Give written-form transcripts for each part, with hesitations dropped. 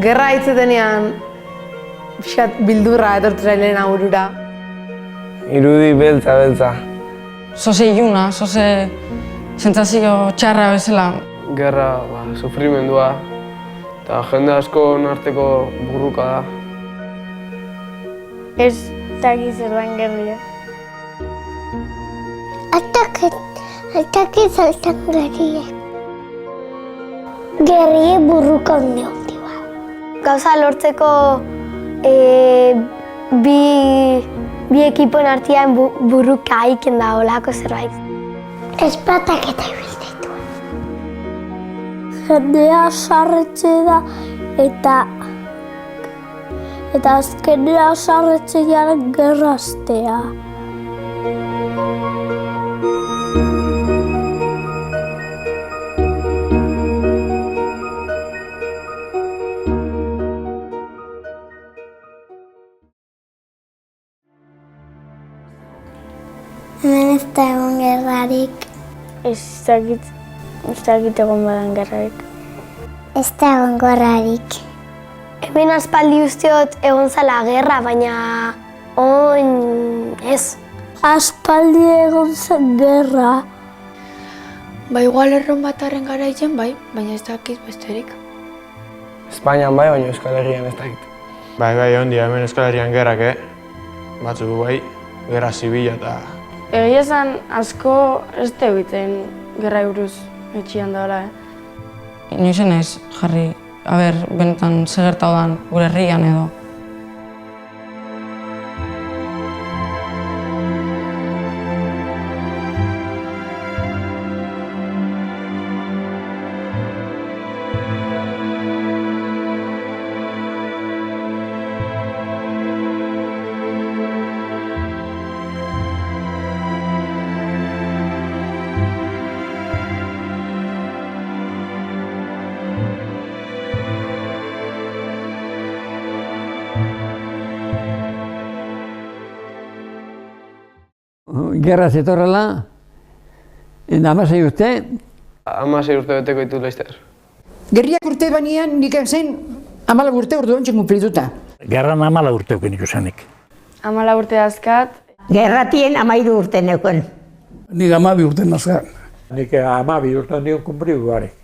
Gerra hitzetenean, pixkat bildurra etortzailean aurura. Irudi beltza. Zoze iluna, zoze sentsazio txarra bezala. Gerra, sufrimendua, eta jende askon arteko burruka da. Ez dakit zer den gerria. Altakit zaltan gerrie. Gerrie burruka onde ba. Gauza lortzeko bi ekipoen artean burruka aiken da olako zerbait. Espatak eta ibiltaitu. Jendea sarretxe da eta azkenea sarretxe jaren gerraztea. Hemen ez da egon gerrarik. Ez dakit egon badan gerrarik. Ez da egon gerrarik. Hemen aspaldi usteot egon zala gerra, baina ez. Aspaldi egon zen gerra. Igual erron batarren garaitzen bai, baina ez dakit besterik. Espainian bai, baina Euskal Herrian ez dakit. Bai, ondia hemen Euskal Herrian gerrak, batzuk bai, gerra zibila eta... Egia esan asko ez da egiten gerra buruz etxian daola. Inoizen ez jarri, benetan segertau dan gure herrian edo. Gerra zetorrela, 16 urte. 16 urte beteko ditu laizter. Gerriak urte banean nik zen 14 urte orduan txen kumplituta. Gerran 14 urteko nik usanik. 14 urte dazkat. Gerratien 13 urte neuken. Nik 12 urte nazkat. Nik 12 urte nion kumplitu garek.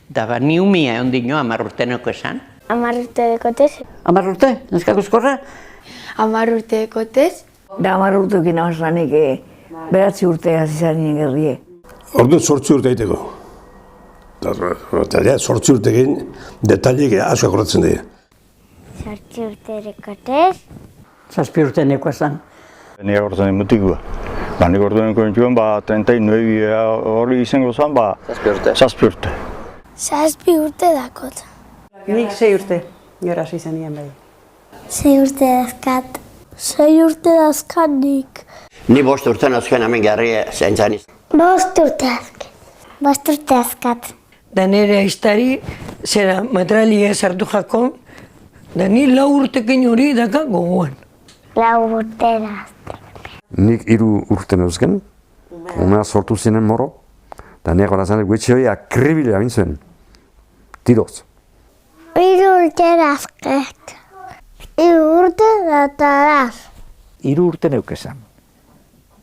Da ni umia ondino 10 urte neuko esan. 10 urte dekotez. 10 urte, neskak uzkorra? 10 urte dekotez. Da 10 urtekin amazanik 9 urte hasi zanien gerrie. Ordu 8 urte egiteko. Eta 8 urtekin detailik asko akordatzen dira. 8 urte dekotez. 7 urte neko esan. Nik agortzen mutikua. Nik ordu niko entxuen, 39 hori izango zen, 7 urte. 7 urte dakot. Nik 6 urte, gero hasi zenien bai. 6 urte dazkat. 6 urte dazkat nik. Ni 5 urte nazken hemen gerrie zaintzaniz. 5 urte dazkat. 5 urte dazkat. Da nire aiztari, zera materialia sartu jakon, da ni 4 urtekin hori daka gogoan. 4 urte dazkat. Nik 3 urte neuzken, umea sortu zinen moro, da nire gora zanek guetxe hori akribile abintzen. Tiroz. 3 urte dazkat. 3 urte dataraz. 3 urte neukezan.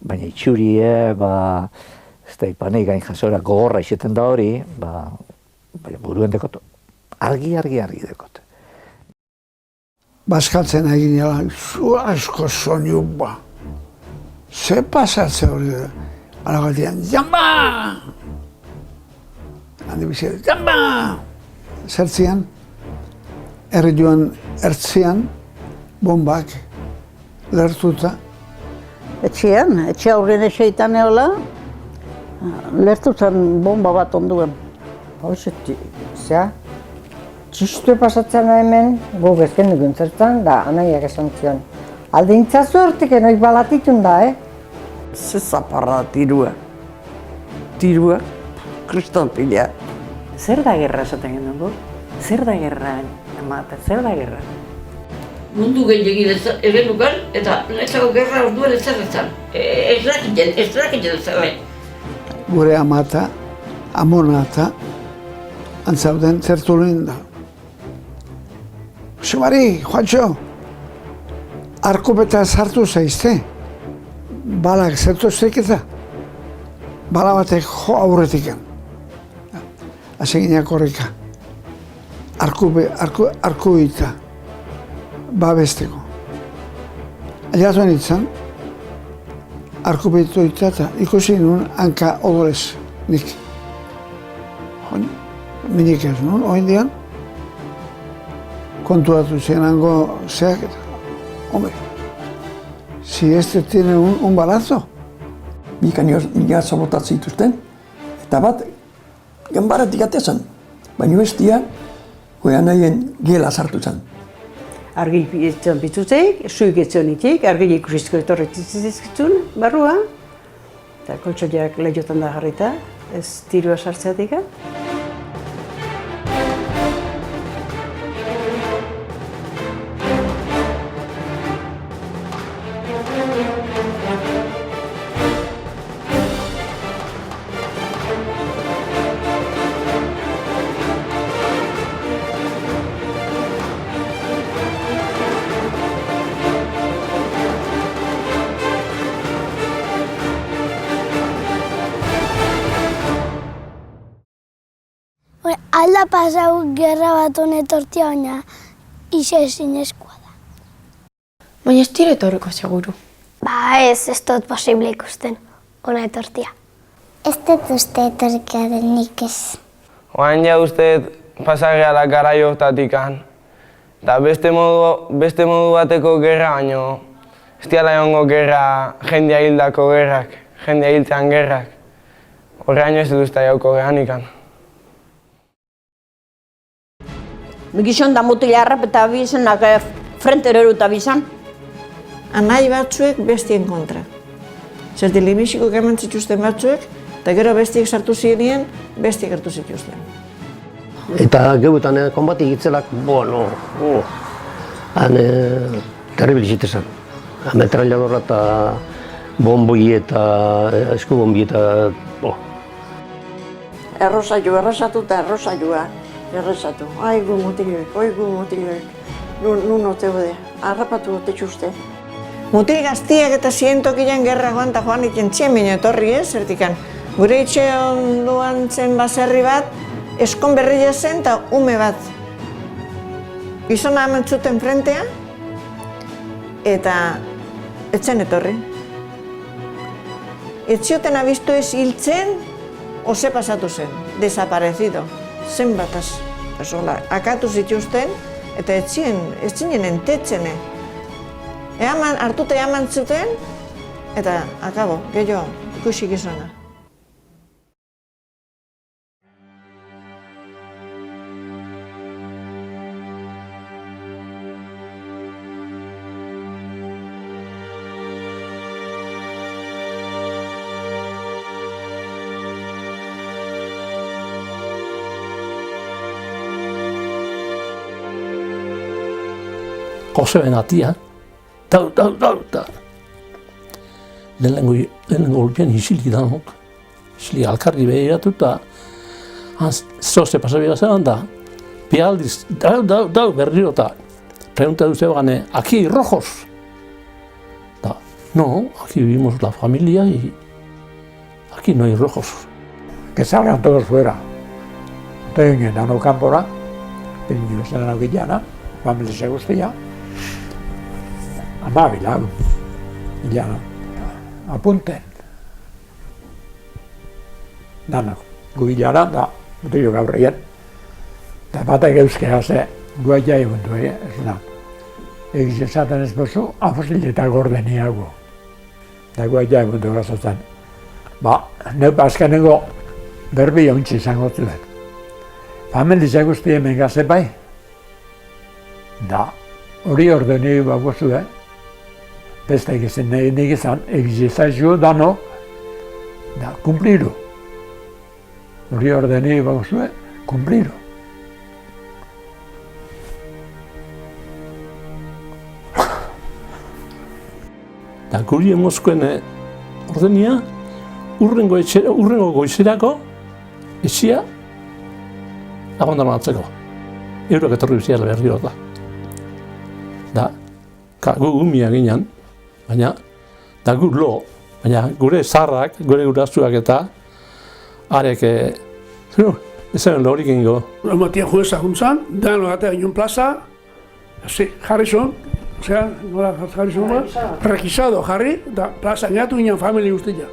Baina itxurie, ez da ipanei gain jasora gogorra izeten da hori, baina buruen dekoto. Argi dekote. Bazkaltzen egin jala, zu asko soinu ba. Ze pasatze hori da. Alagatian, jamba! Handi bizia, jamba! Zertzian, herri joan ertzian, bombak lertuta. Etxe aurren eseitan eola, lertutan bomba bat onduen. Hauzetik, zea, txistue pasatzen hemen, gu bezken dugun zertan, da anaiak esan zion. Aldintza zuertik enoik balatitun da, Ze zaparra tirua. Tirua, kriston pila. Zer da gerra esaten genuen gu? Zer da gerra ematen, zer da gerra? Mundu gehiagin egenukan, eta netzako gerra orduan ez zerretzan. Ez rakiten zerren. Gure amata, amonata, antzauden zertulin da. Josebari, Juancho, arkupeta sartu zaizte. Balak zertoztek eta bala batek jo aurretik. Aseginak horreka. Arkubita babesteko. Aliatu nintzen, arkubitu eta ikusi nuen hanka odorez nik. Minik ez nuen, hori dian, kontuatu zen hango zeak eta, hombre, si este tiene un balazo. Bi kanioz botatzen zituzten, eta bat, ganbaratik atezen, baina bestia, goian nahien gela sartu zen. Argi etzen bitzuteik, zuik etzen itik, argi ikusizko etorretizizizkitzun barrua, eta koltsoiak lehiotan da jarrita, ez tirua sartzeatik. Alda pasau gerra bat honetortia, baina ise ezinezkoa da. Baina ez dire etorriko seguru. Ba ez dut posible ikusten honetortia. Ez dut uste etorrika denik ez. Oain ja uste pasageala garaiohtatikan. Eta beste modu bateko gerra baino, ez diala egongo gerra jendea hildako gerrak, jendea hiltzean gerrak. Horreaino ez dut uste jauko geranikan. Gizon da mutila harrapeta bizenak frente eruta bizan. Anai batzuek bestien kontra. Zer telebiziko eman zituzten batzuek, eta gero bestiek sartu zirenien, bestiek hartu zituzten. Eta geuetan konbati gitzelak, bueno, han terribil zitezan. Ametrailadorra eta bomboi eta eskubombi eta... Errosatu eta errosaiua. Errezatu, aigu mutiloek, nun ote bode, harrapatu ote txuste. Mutil gaztiak eta zientokian gerra joan eta joan iken txemin etorri ez, zertikan. Gure itxe onduan zen baserri bat, eskon berria zen eta ume bat. Gizona amantzuten frentea, eta etzen etorri. Etzioten abistu ez hiltzen, ose pasatu zen, desaparecido. Zenbat akatu zituzten eta ez zinen entetzene. Hartuta eman zuten eta akabo, gehiago, ikusi gizona. Joseben atia, dau. Lehenengo urpian isilik danok. Isilik alkarri behiratu eta zoze pasabila zelan da. Bi aldiz, dau, berriro eta pregunta duzte gane, aquí hay rojos. Da, no, aquí vivimos la familia y aquí no hay rojos. Que salgan todos fuera. Entonces, en el campora, pero en la villana, familia se guztia. Amabila, ja, apunten. Danak, gubilara da, mutillo gaur egin. Eta batek euskera ze, guai jai buntu ez da. Egiz esaten ez bozu, afosileta gordeniago. Eta guai jai buntu gazatzen. Ba, neupa azkenengo berbi hontzi izango zuen. Familia guzti hemen gaze bai. Da, hori ordeni bagozu, beste egizen nik izan, egizezazio dano, da, kumpliru. Hori ordeni bagozu, kumpliru. Da, guri emozkoen ordenia, urrengo goizerako, etxia, abandonamatzeko. Eurok etorri bizia berriro da. gu umia ginen, baina, da gu lo, baina gure zarrak, gure gurasoak eta, arek, ez zen lorik ingo. Matia jueza juntzan, dan logatea ginen plaza, jarri zon, osea, nola jarri zon, rekizado jarri, da plaza ingatu ginen familia guztia.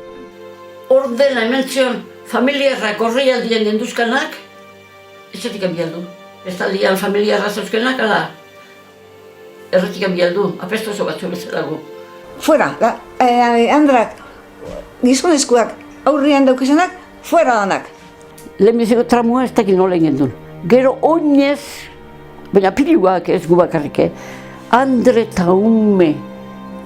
Ordena hemen zion, familiarrak horreialdien genduzkanak, etxetik bialdu. Bestaldian familiarra zeuzkenak, ala, erretik bialdu, apestu oso batzu bezalago. Fuera, Andrak, gizonezkoak aurrian daukizenak, fuera danak. Lehenbiziko tramua ez dakit nola egin duen. Gero oinez, baina piluak ez gu bakarrik, Andre eta ume.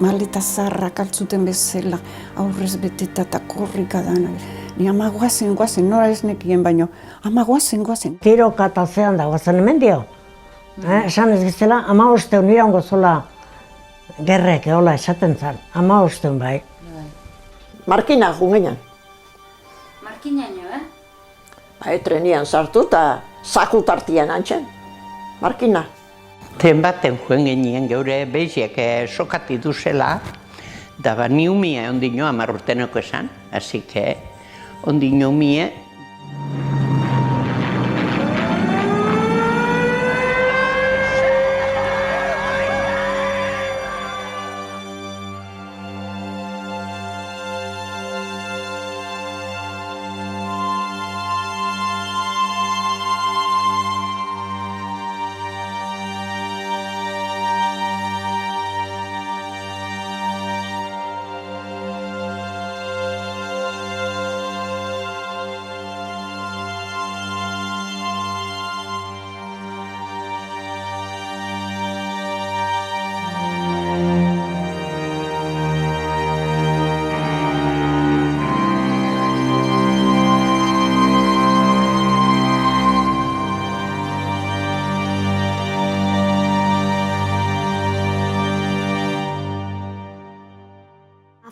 Maleta zarrak altzuten bezala, aurrez beteta eta korrika dana. Ni ama guazen, nora ez nekien baino, ama guazen. Tiro katazean da guazen hemen dio. Esan ez gizela, 15 iraungo zola gerrek eola esaten zan. 15 bai. Markina jungenan. Markinaino, Trenian sartu eta saku tartian antzen. Markina. Tren baten joen genien geure behiziak sokati duzela, da ni umia ondino 10 urteneko esan, así que ondino umie.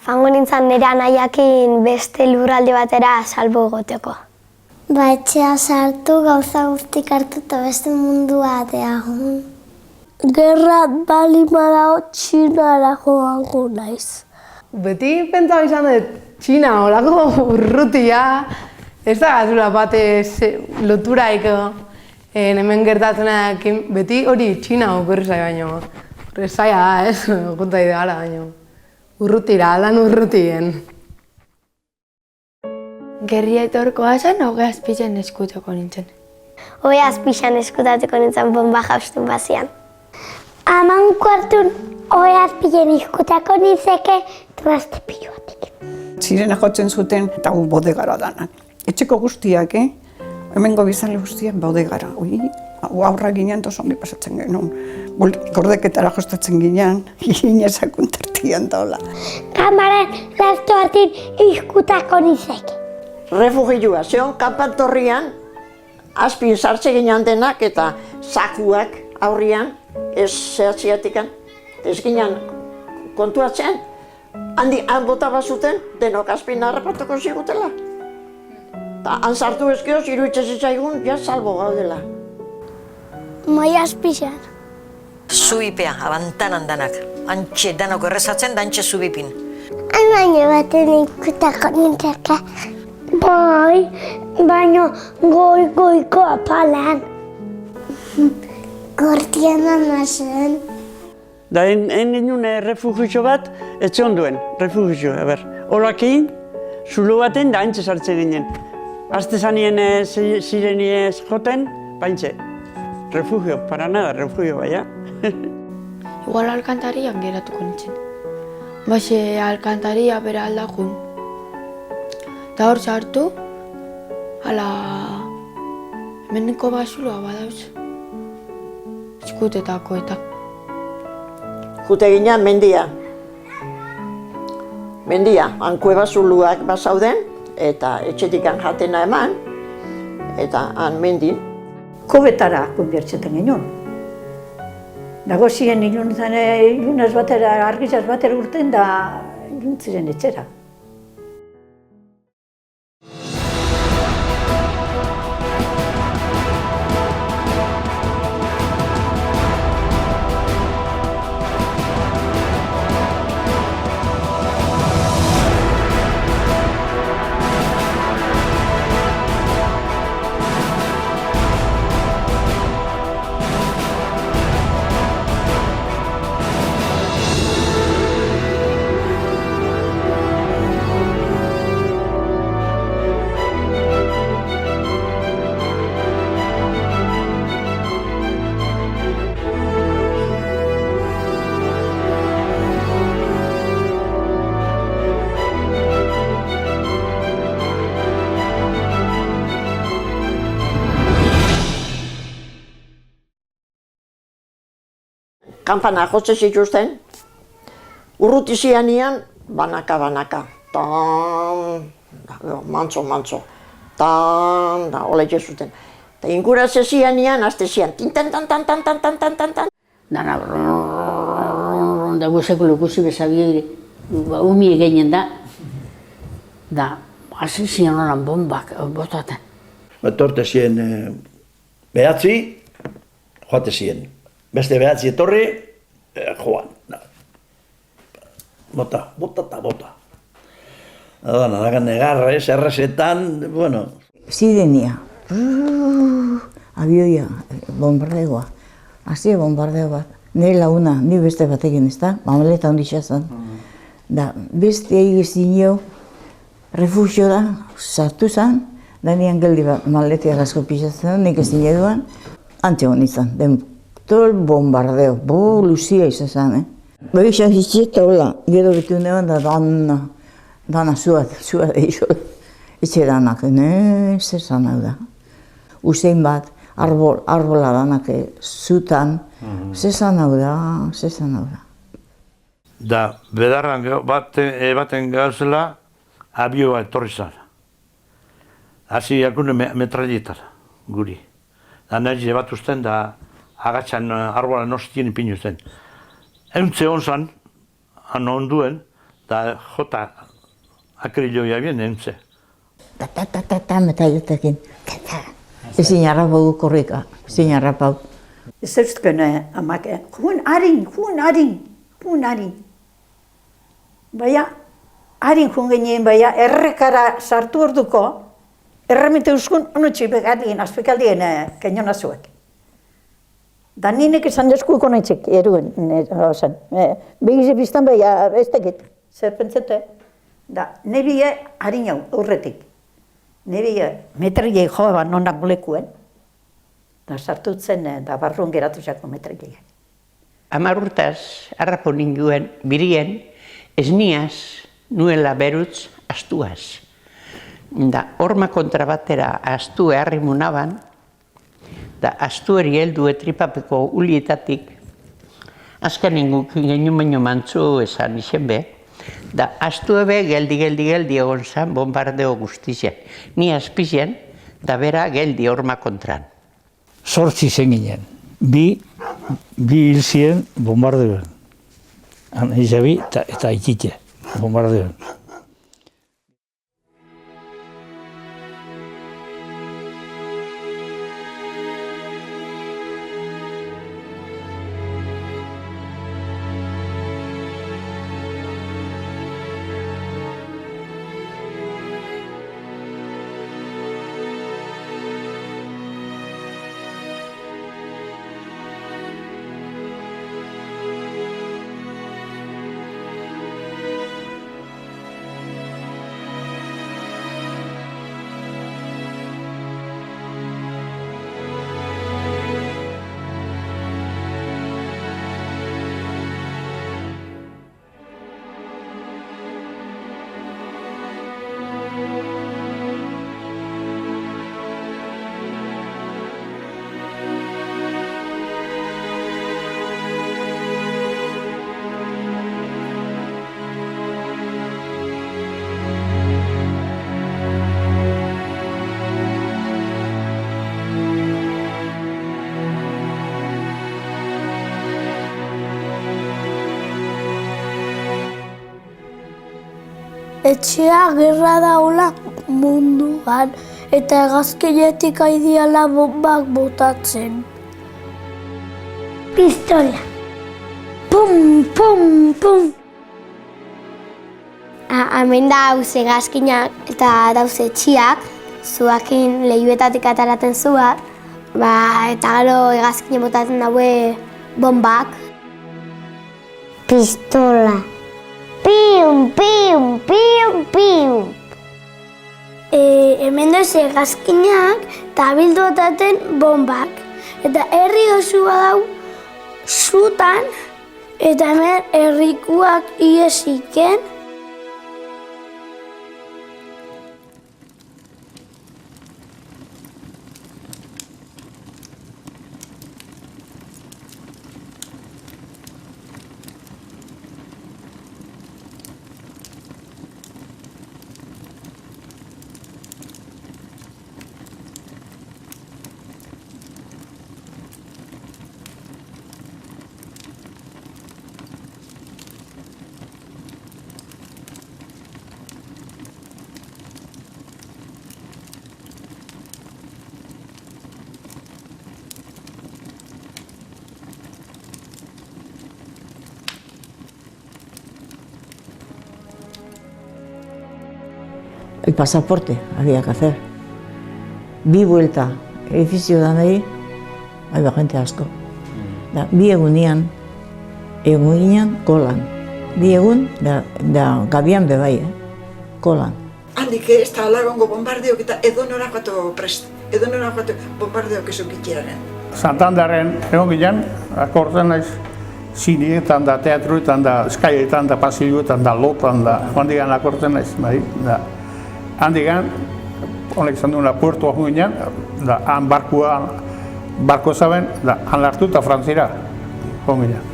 Joango nintzen nire anaiakin beste lurralde batera salbo egoteko. Etxea sartu, gauza guztik hartu eta beste mundu batea. Gerra bali badao Txinara joango naiz. Beti pentsatu izan dut, Txina horako urrutia, ez da gazula batez loturaik hemen gertatzenakin, beti hori Txina okurri zai baino. Zaila da, ez, konta ideala baino. Urrutira, lan urrutien. Gerria etorkoa zen, hoge azpixan eskutako nintzen. Hoge azpixan eskutatuko nintzen bomba jausten bazian. 10:15 hoge azpixan eskutako nintzeke traste piluatik. Zirena jotzen zuten eta gu bodegara danak. Etxeko guztiak, hemengo bizarle guztiak bodegara. Aurra ginen toz ongi pasatzen genuen. Gordeketara jostatzen ginen, ginezak untartian daula. Kamaren lasto hartin izkutako nintzeke. Refugioa, zeon kanpantorrian, azpin sartze ginen denak eta sakuak aurrian, ez zehatziatikan. Ez ginen kontuatzen, han bota bazuten, denok azpin harrapatuko zigutela. Han sartu ezkioz, iruditzen zitzaigun, ja salbo gaudela. Mai azpixan. Zubipea, abantanan danak. Antxe danok errezatzen, da antxe zubipin. Baina baten ikutako nintzeke. Bai, baina goiko apalan. Gortian anazen. Da, genuen refugio bat, etxe onduen, refugio, Horakin, zulo baten da antxe sartzen ginen. Azte zanien zireniez joten, baintxe. Refugio, para nada, refugio, baina. Igual alkantarian geratuko nintzen. Baixe alkantaria bera aldakun. Eta hor sartu, hala hemeneko basuloa badauz. Eskutetako eta. Jute ginen mendia. Mendia, han kuebasuluak bazauden, eta etxetikan jatena eman, eta han mendin. Kobetara konbiertzetan genuen. Dago ziren ilunaz batera, argizaz batera urten da iluntziren etxera. kanpana jotze zituzten, urruti zianian, banaka, tan, mantzo, tan, da, hola zuten. Eta inkuratze zianian, azte zian, tintan, tan. Dana, dago sekulo ikusi bezabide, umie gehien da, hasi zian horan bombak botaten. Etorte ziren behatzi, joate ziren. Beste behatzi etorri, joan. Bota. Nagan negarra, errezetan, bueno. Zidenia, abioia, bombardegoa. Hasi bombardeo bat. Nire laguna, ni beste batekin ez da, mamaleta onditxa zen. Da, beste egizio, refugio da, sartu zen, da nian geldi bat maletia asko pixatzen, nik ez dine duan, ante hon izan, tol bombardeo, luzia izan zen, Bai izan zitzieta hola, gero betu neban da dana zuat eixo, etxe danak, zer zan hau da. Usein bat, arbola danak zutan, zer zan hau da. Da, bedarran baten gauzela, abioa etorri zan. Hasi jakune metralletara, guri. Da nahi batuzten da agatxan arbola nostien ipinu zen. Euntze hon zan, han onduen, da jota akriloia bien euntze. Metalletekin, ezin harrapau korrika, ezin harrapau. Ez eusken amak, jun harin. Baina, harin jun genien, baina errekara sartu orduko, erremite euskun, onutxi begadien, azpikaldien kenyona zuek. Da ninek esan deskuiko nahitzek, eruen, begize biztan baina ez tekit, zer pentsete. Da, nebie harin hau, aurretik. Nebie metriei joa nona molekuen. Da, sartutzen, da barruan geratu zako metriei. 10 urtaz, harrapo ninduen, birien, esniaz, nuela berutz, astuaz. Da, horma kontra batera astu harrimunaban, da astueri heldu etripapeko ulietatik, azken inguk genuen baino mantzu esan izen be, da astuebe geldi egon zan bombardeo guztizien. Ni azpizien, da bera geldi horma kontran. 8 zen ginen, bi hil ziren bombardeoen. Izabi eta ikite bombardeoen. Etxea gerra daula munduan eta hegazkinetik aidiala bombak botatzen. Pistola. Pum, pum, pum. Hemen da dauz hegazkinak eta dauz etxiak, zuakin lehiuetatik ataraten zuak, eta gero hegazkine botatzen daue bombak. Pistola. Pium, pium, pium, pium. Hemen doz hegazkinak eta bildu botaten bombak. Eta herri osua dau zutan eta hemen herrikuak iesiken. el pasaporte había que hacer. Bi vuelta, edifizio da nahi, haiba jente asko. Da, bi egun ginen kolan. Bi egun, da gabian bebai, kolan. Handik ez da alagongo bombardeok eta edonora joatu prest. Edonora joatu bombardeok ezokitxearen. Santanderren egon ginen, akortzen naiz, zinietan da, teatruetan da, eskaietan da, pasioetan da, lotan da, handigan akortzen naiz, bai, da. Handigan, honek izan duena puertua joan ginen, da, han barko zaben, da, han hartu eta Frantzira joan ginen.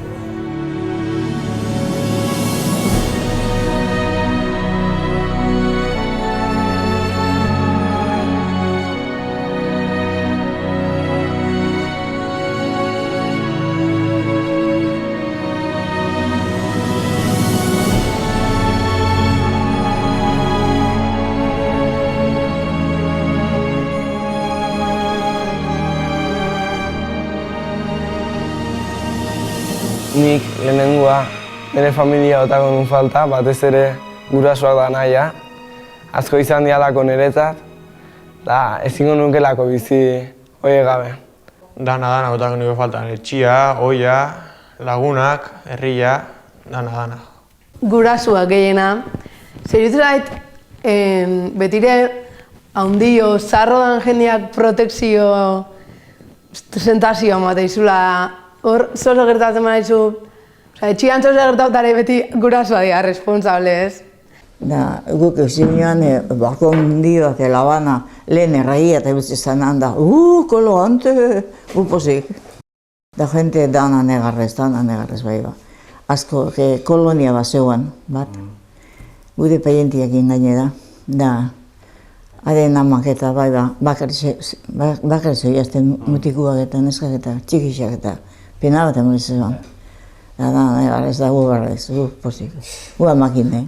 Nik lehenengua nire familia otako nun falta, batez ere gurasoak da nahia. Asko izan dialako niretzat, da ezingo nukelako bizi hoie gabe. Dana otako nire falta, etxia, oia, lagunak, herria, dana. Gurasoak gehiena, zeritu zait, betire haundio, zarro dan jendeak protekzio, sentazioa mateizula, hor zozo gertatzen maizu, etxian zozo gertautare beti gurasoa dira responsable, ez? Da, guk ezin joan, bako hundio, que La Habana, lehen erraia eta ebutzi zan handa, kolo ante, pozik. Da gente dana negarrez bai ba. Asko, kolonia bat zeuan, bat. Gure paientiak ingaine da, haren amak eta bai ba, bakarri zoiazten mutikuak eta neskak eta txikixak eta pena bat emuriz zeuan. Da, negarrez da, gugarrez, pozik, gu amakine.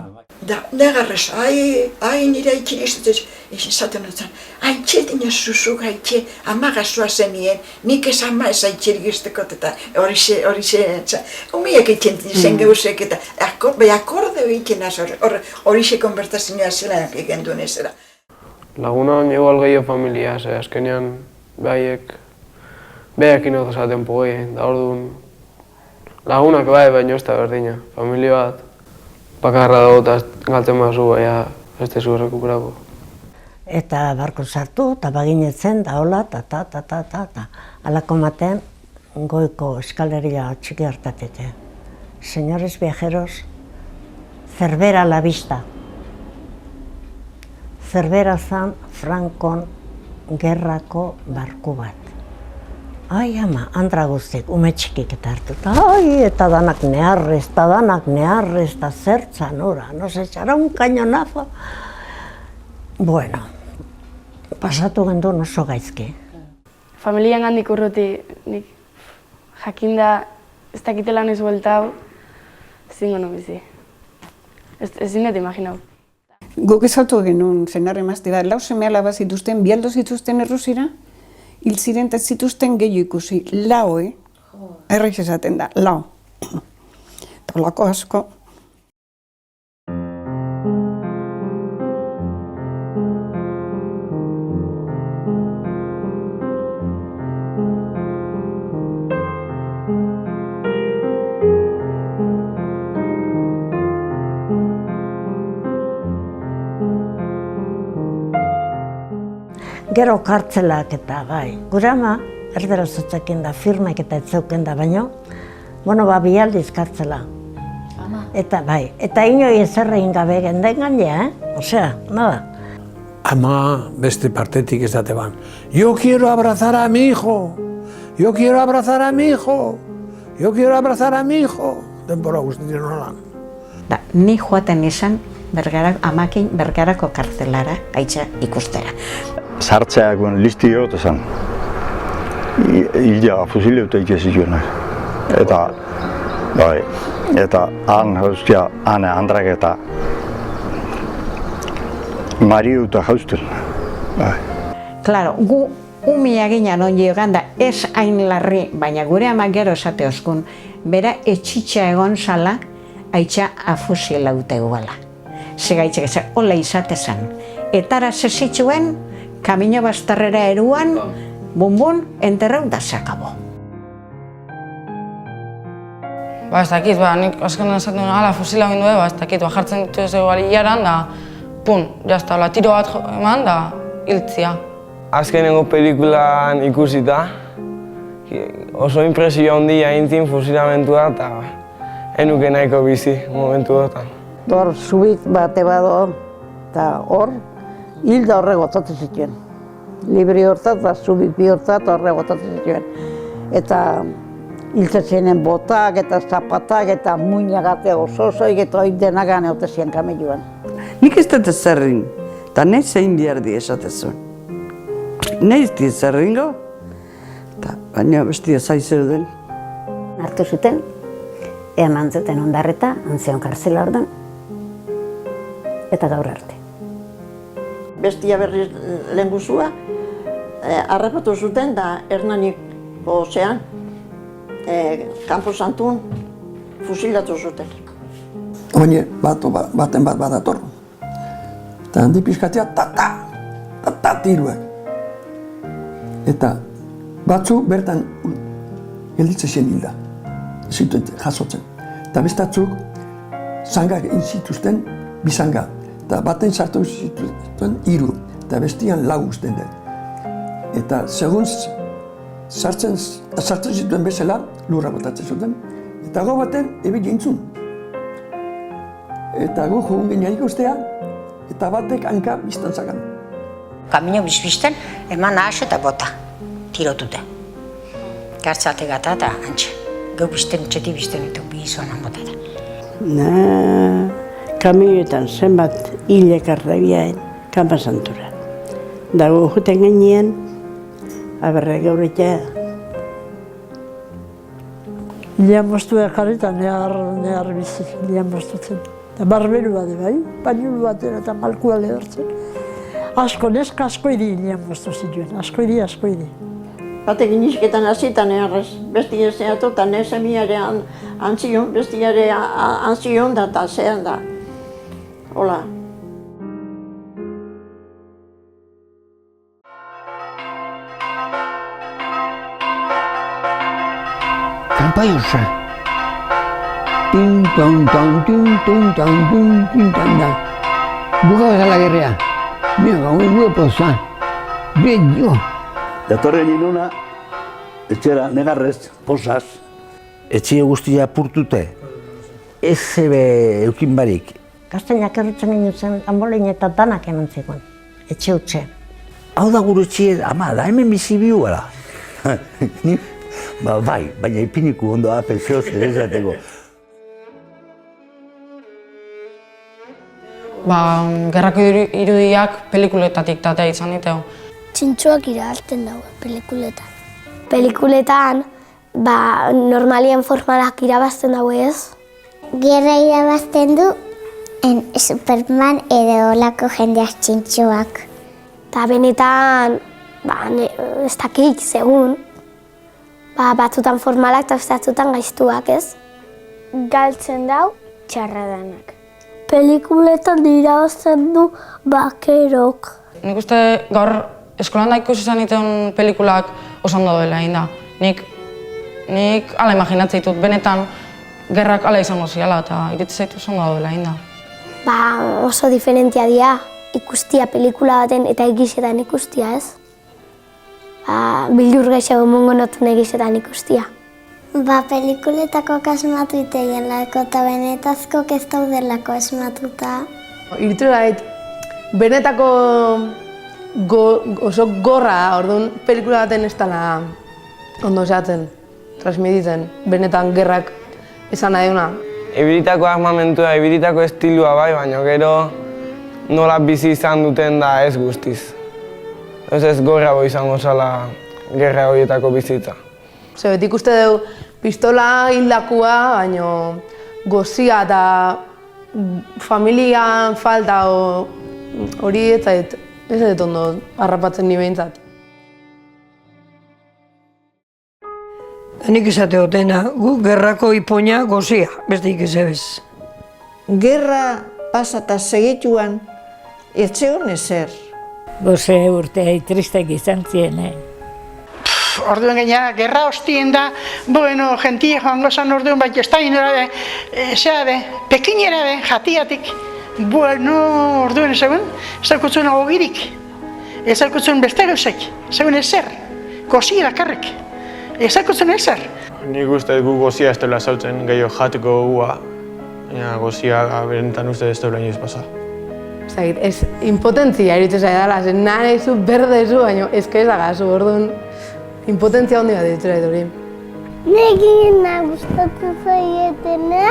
Da, negarrez, nire haitxin izaten dutzen, haitxetin ez zuzuk haitxe, amagazua zenien, nik ez ama ez haitxerik iztekot eta horixe, umiak haitxen zen gauzek eta akorde egiten az, horixe konbertazioa zela egin duen ezera. Lagunan igual gehiago familia, azkenean behekin oto zaten pogei, da orduan lagunak bai, baina ez da berdina, familia bat bakarra dago eta galtzen mazu, baina ez tezu errekuperako. Eta barko sartu, eta baginetzen, da hola, ta. Alako maten, goiko eskaleria txiki hartatete. Señores viajeros, Cervera a la vista. Cervera zan Frankon gerrako barku bat. Ai ama, andra guztik, ume txikik eta hartuta. Eta danak neharrez, eta zertzan ora, no se echará un cañonazo. Bueno, pasatu gendun oso gaizki. Familian handik urruti, nik jakinda ez dakitela noiz bueltau, ezingo nu bizi. Ezin dut imaginau. Guk ezautu genuen zenarre mazte bat, lau seme alaba zituzten, bialdo zituzten errusira, hil ziren eta zituzten gehiago ikusi, lau, erraiz esaten da, lau. Tolako asko. Gero kartzelak eta bai. Gure ama, erdera zotzekin da, firmak eta etzeuken da, baino, bialdiz kartzela. Eta bai, eta inoi ezerrein gabe genden gainea, osea, nada. Ama beste partetik ez date ban. Yo quiero abrazar a mi hijo, yo quiero abrazar a mi hijo, yo quiero abrazar a mi hijo. Denbora guztien holan. Ni joaten izan amakin Bergarako kartzelara gaitza ikustera. Sartzeak listi egot esan. Hilea fusileuta ikesi joanak. Eta han haustia, ane handrak eta mariuta haustel. Claro, gu umia ginen ongi eganda ez hain larri, baina gure ama gero esate oskun, bera etxitxa egon zala, haitxa afusilauta eguala. Segaitzak ez, hola izate zen. etara sesitzuen, kamino bastarrera eruan, bunbun, enterreu da sakabo. Ba, ez dakit, nik azken esaten duen, ala, fusila bindu ba, ez dakit, jartzen ditu ez baliaran, da, pun, jazta, tiro bat eman, da, hiltzia. Azkenengo pelikulan ikusita, oso impresio handia intzin fusilamentua eta enuke nahiko bizi momentu horretan. Hor, zubik bate bado, eta hor, hilda horre gotatzen zituen. Libri hortzat, eta zubik bi hortzat horre gotatzen zituen. Eta hiltzetzenen botak, eta zapatak, eta muinagate oso-osoik, eta hori denak gane otezien kameluan. Nik ez dut zerrin, eta nahi zein bihardi esatezun. Nahi ez zerringo, baina besti ezai zer den. Hartu zuten, eman zuten ondarreta, antzion karzela ordan, eta gaur arte. Bestia berriz lehen guzua, harrapatu zuten da Hernanik ozean, Campo Santun fusilatu zuten. Baina baten bat badator. Eta handi pixkatzea, ta tiruak. Eta batzu bertan gelditzen zen hilda, zituen jasotzen. Eta bestatzuk zangak inzituzten bizanga. Eta baten sartu zituen 3, eta bestian 4 usten den. Eta segun sartzen zituen bezala lurra botatzen zuten. Eta go baten ebe gintzun. Eta go jogun ginean ikustea, eta batek hanka biztan zagan. Kamino bizbizten, eman ahas eta bota, tirotute. Gartzate gata eta antxe. Gau bizten txeti bizten ditu bi izonan botata. Kamioetan zenbat hilek arrabiaen Campo Santura. Dago juten gainean, aberre gaur eta. Lian bostu jarrita nehar bizi, lian bostutzen. Eta barberu bat bai, pañulu baten eta malkua lehortzen. Asko, neska asko idi lian bostu zituen, asko idi. Batekin isketan hasita neharrez, bestia zehatu eta nesemiare antzion, bestiare antzion da eta zehan da. Hola. Kanpai osa. Ting-tong-tong, buka bezala gerrea. Mira, gauen gue poza. Bien, jo. Datorren inuna, etxera negarrez, posaz. Etxio guztia purtute, ez zebe eukin barik. Gaztainak errutzen ginen zen, ambolein eta danak eman zegoen, etxe utxe. Hau da gure etxie, ama, da hemen bizi bihu gara. Bai, baina ipiniku ondo apelzeo zer ezateko. Gerrako irudiak pelikuletatik tatea izan diteo. Txintxoak irabazten dago pelikuletan. Pelikuletan, normalien formalak irabazten dago ez. Gerra irabazten du, Superman edo olako jendeak txintxoak. Eta benetan, ez dakik, segun, batzutan formalak eta batzutan gaiztuak ez. Galtzen dau, txarradanak. Pelikuletan irabazten du bakerok. Nik uste gaur eskolan da ikusi izan dituen pelikulak oso ondo dela egin da. Nik ala imaginatzen ditut, benetan gerrak ala izango ziala eta iritsi zaitu oso ondo dela egin da. Oso diferentia dira ikustia pelikula baten eta egisetan ikustia ez. Bildur gehiago mongonotun egisetan ikustia. Pelikuletako asmatu iteien lako eta benetazko ez daudelako asmatuta. Iritu gait, benetako oso gorra da, orduan pelikula baten ez dela ondo zehatzen, transmititzen, benetan gerrak esan nahi duna. Ibiritako armamentua, ibiritako estilua bai, baina gero nola bizi izan duten da ez guztiz. Ez gorrago izango zala gerra horietako bizitza. Beti ikuste dugu pistola hildakua, baina gozia eta familian falta hori ez dut ondo harrapatzen ni behintzat. Nik esate dutena, gu gerrako ipoina gozia, beste ikizebez. Gerra pasata segituan, Ez zegoen ezer. Goze urte tristek izan ziren, Orduan gaina, gerra hostien da, bueno, jentie joango zan orduan, bai, ez da inora pekinera jatiatik. Bueno, orduan ezagun, ez daukutzuen agogirik, ez daukutzuen beste gauzek, ezagun ezer, gozi erakarrik, ez daukutzuen ezer. Nik uste gu gozia ez dela zautzen gehiago jateko gua, gozia berentan uste ez dela inoiz pasa. Ez impotentzia eritzen zaidala, zen nahi zu berdezu, baina ez kezagazu, orduan impotentzia hondi bat ditu nahi duri. Negina gustatzen zaietena,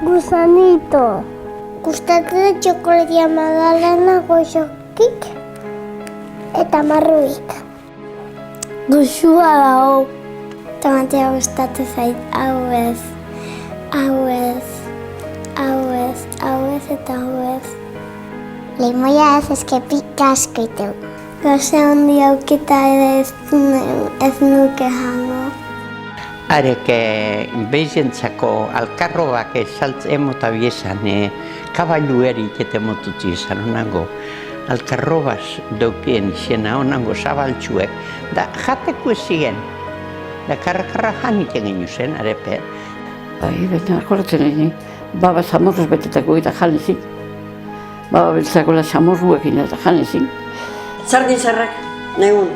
gusanito. Gustatzen txokolatia magdalena goxokik eta marruik. Goxua da hau. Tomatea gustatzen zait, hau ez, eta hau ez. Limoia ez eske pika asko iteu. Goze handi aukita ere ez nuke jango. Arek behizentzako alkarrobak emota biezan, kabailu erik eta emotutzi izan onango. Alkarrobaz daukien izena onango zabaltxuek, da jateko ez ziren. Da karra janik egin zen, arepe. Bai, baina akordatzen egin, baba zamorruz betetako eta janezik. Baba beltzakola zamorruekin eta janezik. Zardin zarrak, nahiun.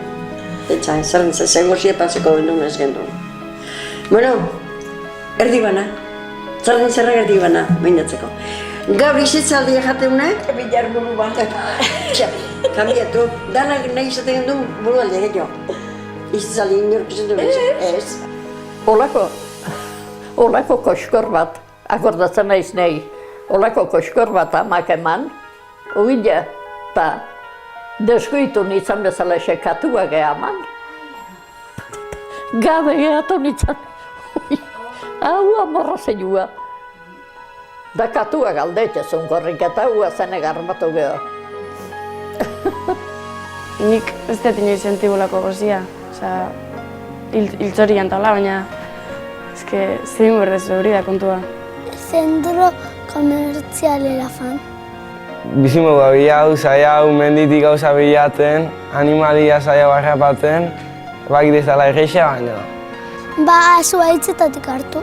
Eta zardin zarrak, gozia patzeko bendun ez gendun. Bueno, erdi bana. Zardin zarrak erdi bana, behindatzeko. Gaur izitzaldia jateunak, bilar buru bat. Kambiatu, danak nahi izaten gendun buru alde gehiago. Izitzaldi inork izan duen ez. Olako koskor bat, akordatzen naiz nahi. Olako koskor bat amak eman, ogila, eta deskuitu nintzen bezala sekatu eman. Gabe gehatu nintzen, hau amorra zenua. Da katua galdetxezun gorrik eta hua zene garbatu geho. Nik ez dut inoiz sentibulako gozia, hiltzorian taula, baina zein berdez hori da kontua. Zentro komertzialera fan. Bizimodu bilau, zaiau, menditik gauza bilaten, animalia zaiau harrapaten, bak dezala erreixa baina. Zua hitzetatik hartu,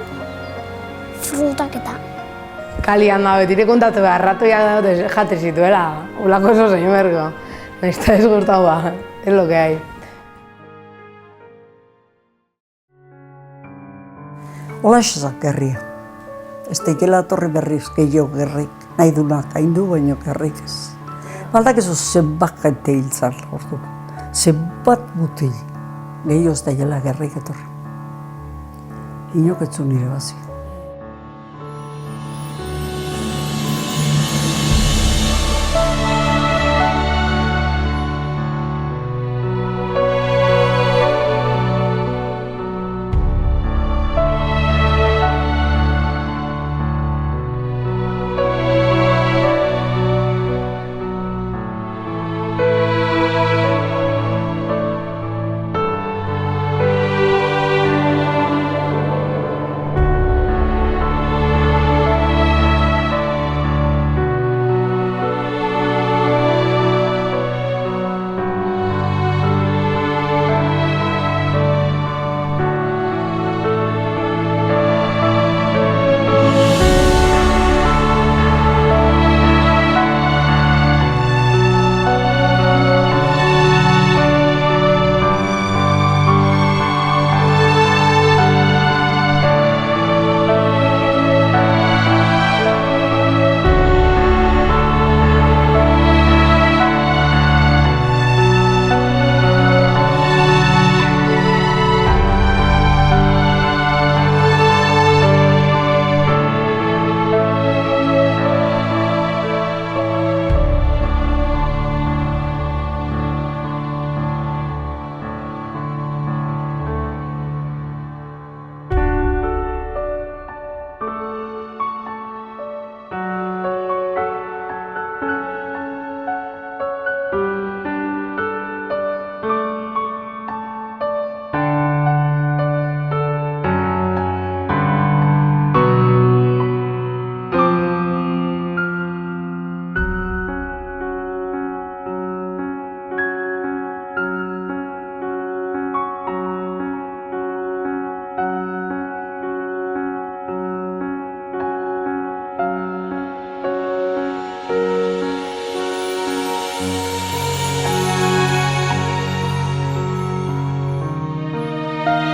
frutak eta. Kalian da, betire kontatu behar, ratoiak daute jate zituela, ulako oso zein bergo. Naizta ez gurtau ba, es lo que hay. Ola esan gerria. Ez teikela torri berriz gehiago gerrik. Nahi dunak haindu baino gerrik ez. Baldak ezo zenbat jente hiltzan ordu. Zenbat mutil. Gehiago ez daigela gerrik etorri. Inok etzu nire bazio. Thank you.